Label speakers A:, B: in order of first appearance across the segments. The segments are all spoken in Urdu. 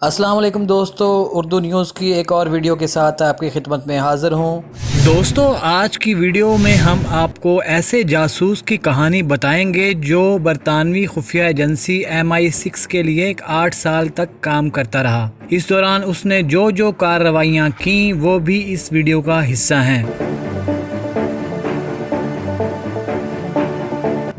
A: السلام علیکم دوستو، اردو نیوز کی ایک اور ویڈیو کے ساتھ آپ کی خدمت میں حاضر ہوں۔
B: دوستو، آج کی ویڈیو میں ہم آپ کو ایسے جاسوس کی کہانی بتائیں گے جو برطانوی خفیہ ایجنسی MI6 کے لیے 8 سال تک کام کرتا رہا۔ اس دوران اس نے جو کارروائیاں کیں وہ بھی اس ویڈیو کا حصہ ہیں۔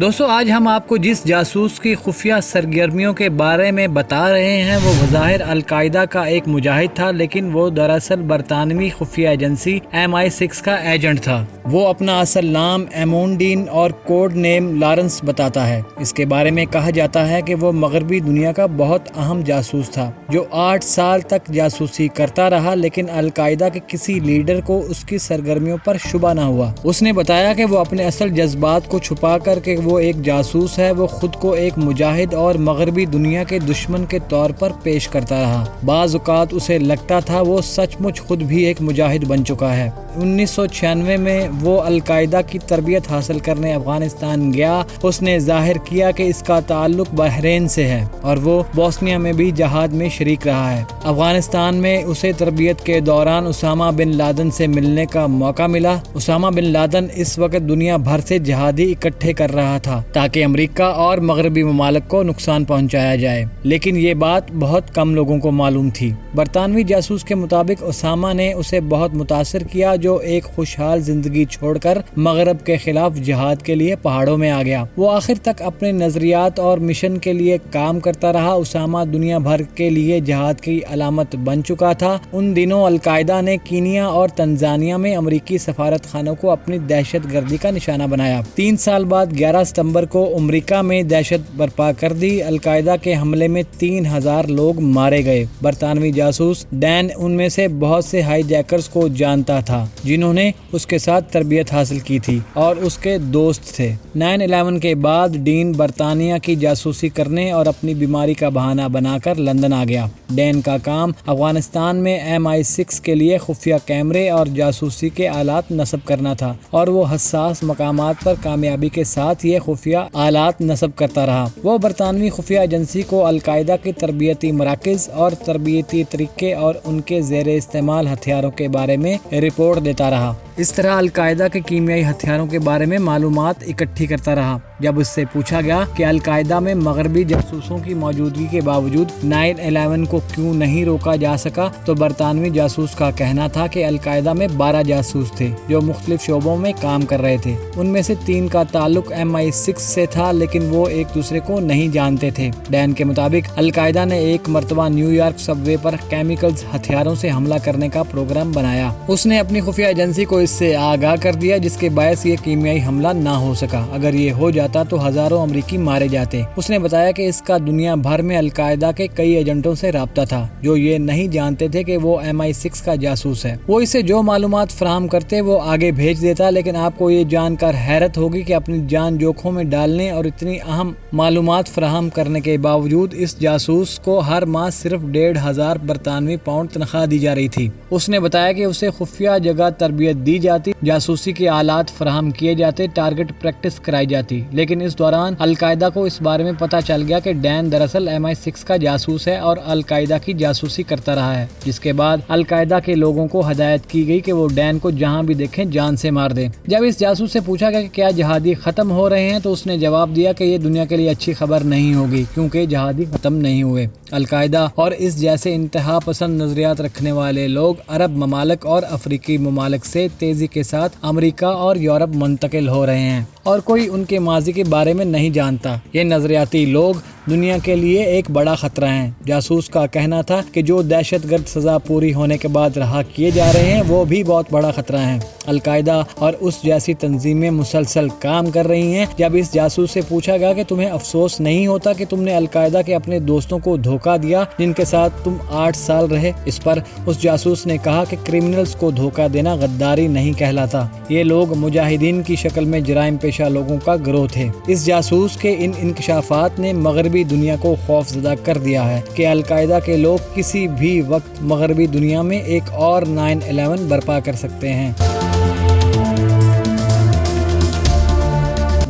B: دوستو، آج ہم آپ کو جس جاسوس کی خفیہ سرگرمیوں کے بارے میں بتا رہے ہیں وہ بظاہر القاعدہ کا ایک مجاہد تھا، لیکن وہ دراصل برطانوی خفیہ ایجنسی MI6 کا ایجنٹ تھا۔ وہ اپنا اصل نام ایمونڈین اور کوڈ نیم لارنس بتاتا ہے۔ اس کے بارے میں کہا جاتا ہے کہ وہ مغربی دنیا کا بہت اہم جاسوس تھا جو 8 سال تک جاسوسی کرتا رہا، لیکن القاعدہ کے کسی لیڈر کو اس کی سرگرمیوں پر شبہ نہ ہوا۔ اس نے بتایا کہ وہ اپنے اصل جذبات کو چھپا کر کہ وہ ایک جاسوس ہے، وہ خود کو ایک مجاہد اور مغربی دنیا کے دشمن کے طور پر پیش کرتا رہا۔ بعض اوقات اسے لگتا تھا وہ سچ مچ خود بھی ایک مجاہد بن چکا ہے۔ 1996 میں وہ القاعدہ کی تربیت حاصل کرنے افغانستان گیا۔ اس نے ظاہر کیا کہ اس کا تعلق بحرین سے ہے اور وہ بوسنیا میں بھی جہاد میں شریک رہا ہے۔ افغانستان میں اسے تربیت کے دوران اسامہ بن لادن سے ملنے کا موقع ملا۔ اسامہ بن لادن اس وقت دنیا بھر سے جہادی اکٹھے کر رہا تھا تاکہ امریکہ اور مغربی ممالک کو نقصان پہنچایا جائے، لیکن یہ بات بہت کم لوگوں کو معلوم تھی۔ برطانوی جاسوس کے مطابق اسامہ نے اسے بہت متاثر کیا، جو ایک خوشحال زندگی چھوڑ کر مغرب کے خلاف جہاد کے لیے پہاڑوں میں آ گیا۔ وہ آخر تک اپنے نظریات اور مشن کے لیے کام کرتا رہا۔ اسامہ دنیا بھر کے لیے جہاد کی علامت بن چکا تھا۔ ان دنوں القاعدہ نے کینیا اور تنزانیہ میں امریکی سفارت خانوں کو اپنی دہشت گردی کا نشانہ بنایا۔ 3 سال بعد 11 ستمبر کو امریکہ میں دہشت برپا کر دی۔ القاعدہ کے حملے میں 3000 لوگ مارے گئے۔ برطانوی جاسوس ڈین ان میں سے بہت سے ہائی جیکرز کو جانتا تھا جنہوں نے اس کے ساتھ تربیت حاصل کی تھی اور اس کے دوست تھے۔ 9/11 کے بعد ڈین برطانیہ کی جاسوسی کرنے اور اپنی بیماری کا بہانہ بنا کر لندن آ گیا۔ ڈین کا کام افغانستان میں MI6 کے لیے خفیہ کیمرے اور جاسوسی کے آلات نصب کرنا تھا، اور وہ حساس مقامات پر کامیابی کے ساتھ یہ خفیہ آلات نصب کرتا رہا۔ وہ برطانوی خفیہ ایجنسی کو القاعدہ کے تربیتی مراکز اور تربیتی طریقے اور ان کے زیر استعمال ہتھیاروں کے بارے میں رپورٹ دیتا رہا۔ اس طرح القاعدہ کے کیمیائی ہتھیاروں کے بارے میں معلومات اکٹھی کرتا رہا۔ جب اس سے پوچھا گیا کہ القاعدہ میں مغربی جاسوسوں کی موجودگی کے باوجود 9/11 کو کیوں نہیں روکا جا سکا، تو برطانوی جاسوس کا کہنا تھا کہ القاعدہ میں 12 جاسوس تھے جو مختلف شعبوں میں کام کر رہے تھے۔ ان میں سے 3 کا تعلق MI6 سے تھا، لیکن وہ ایک دوسرے کو نہیں جانتے تھے۔ ڈین کے مطابق القاعدہ نے ایک مرتبہ نیو یارک سب وے پر کیمیکلز ہتھیاروں سے حملہ کرنے کا پروگرام بنایا۔ اس نے اپنی خفیہ ایجنسی کو اس سے آگاہ کر دیا، جس کے باعث یہ کیمیائی حملہ نہ ہو سکا۔ اگر یہ ہو جاتا تو ہزاروں امریکی مارے جاتے۔ اس نے بتایا کہ اس کا دنیا بھر میں القاعدہ کے کئی ایجنٹوں سے رابطہ تھا جو یہ نہیں جانتے تھے کہ وہ MI6 کا جاسوس ہے۔ وہ اسے جو معلومات فراہم کرتے وہ آگے بھیج دیتا، لیکن آپ کو یہ جان کر حیرت ہوگی کہ اپنی جان جوکھوں میں ڈالنے اور اتنی اہم معلومات فراہم کرنے کے باوجود اس جاسوس کو ہر ماہ صرف 1500 برطانوی پاؤنڈ تنخواہ دی جا رہی تھی۔ اس نے بتایا کہ اسے خفیہ جگہ تربیت دی جاتی، جاسوسی کے آلات فراہم کیے جاتے، ٹارگٹ پریکٹس کرائی جاتی، لیکن اس دوران القاعدہ کو اس بارے میں پتہ چل گیا کہ ڈین دراصل MI6 کا جاسوس ہے اور القاعدہ کی جاسوسی کرتا رہا ہے، جس کے بعد القاعدہ کے لوگوں کو ہدایت کی گئی کہ وہ ڈین کو جہاں بھی دیکھیں جان سے مار دیں۔ جب اس جاسوس سے پوچھا گیا کہ کیا جہادی ختم ہو رہے ہیں تو اس نے جواب دیا کہ یہ دنیا کے لیے اچھی خبر نہیں ہوگی، کیونکہ جہادی ختم نہیں ہوئے۔ القاعدہ اور اس جیسے انتہا پسند نظریات رکھنے والے لوگ عرب ممالک اور افریقی ممالک سے تیزی کے ساتھ امریکہ اور یورپ منتقل ہو رہے ہیں، اور کوئی ان کے ماضی کے بارے میں نہیں جانتا۔ یہ نظریاتی لوگ دنیا کے لیے ایک بڑا خطرہ ہیں۔ جاسوس کا کہنا تھا کہ جو دہشت گرد سزا پوری ہونے کے بعد رہا کیے جا رہے ہیں وہ بھی بہت بڑا خطرہ ہیں۔ القاعدہ اور اس جیسی تنظیمیں مسلسل کام کر رہی ہیں۔ جب اس جاسوس سے پوچھا گیا کہ تمہیں افسوس نہیں ہوتا کہ تم نے القاعدہ کے اپنے دوستوں کو دھوکہ دیا جن کے ساتھ تم 8 سال رہے، اس پر اس جاسوس نے کہا کہ کرمنلز کو دھوکہ دینا غداری نہیں کہلاتا، یہ لوگ مجاہدین کی شکل میں جرائم پیشہ لوگوں کا گروہ تھے۔ اس جاسوس کے ان انکشافات نے مغربی دنیا کو خوف زدہ کر دیا ہے کہ القاعدہ کے لوگ کسی بھی وقت مغربی دنیا میں ایک اور 9/11 برپا کر سکتے ہیں۔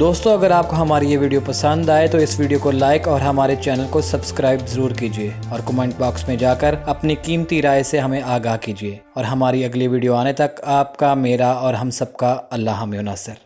A: دوستو اگر آپ کو ہماری یہ ویڈیو پسند آئے تو اس ویڈیو کو لائک اور ہمارے چینل کو سبسکرائب ضرور کیجیے اور کمنٹ باکس میں جا کر اپنی قیمتی رائے سے ہمیں آگاہ کیجیے اور ہماری اگلی ویڈیو آنے تک آپ کا، میرا اور ہم سب کا اللہ حامی و ناصر۔